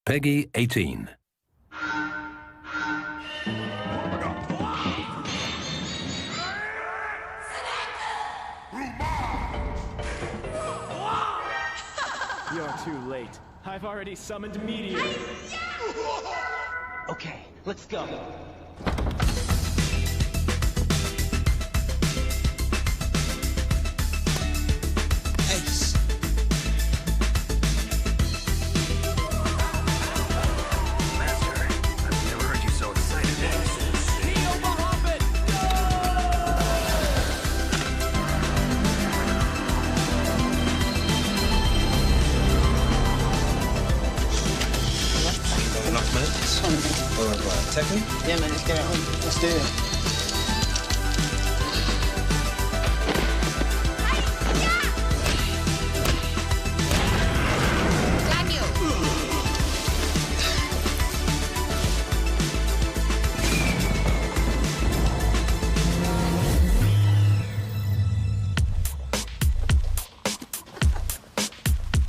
Peggy 18. You're too late. I've already summoned Meteor. Okay, let's go. Ace. Master, I've never heard you so excited. Neo Muhammad! Enough minutes. Alright, Tekken? Yeah, man, let's get it on. Let's do it.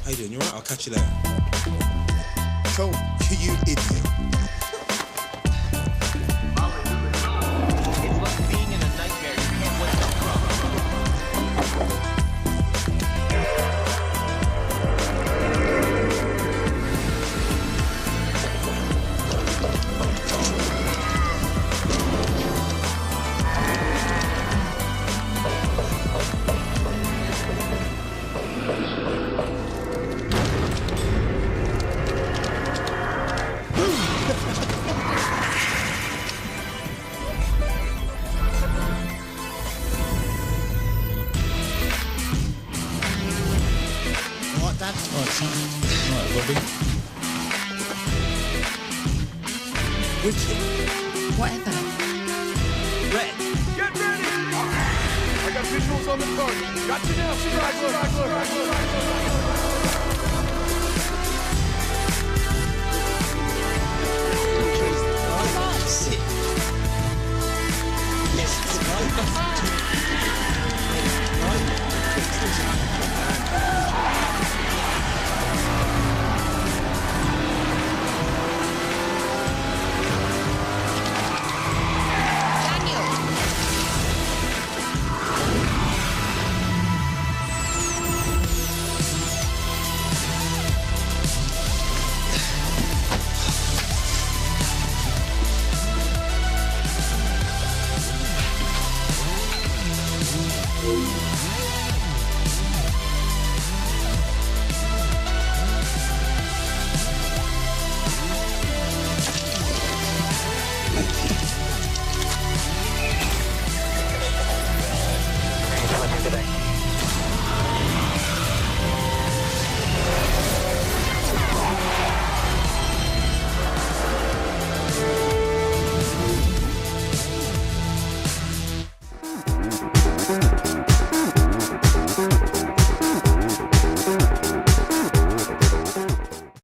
How you doing? You alright? I'll catch you later. Cool. You idiot. It's like being in a nightmare you can't wake up from. What, Dad? Alright, son. Alright, Robbie. Wicked. Whatever. Red, Get ready! I got visuals on the target. Got you now, Straggler!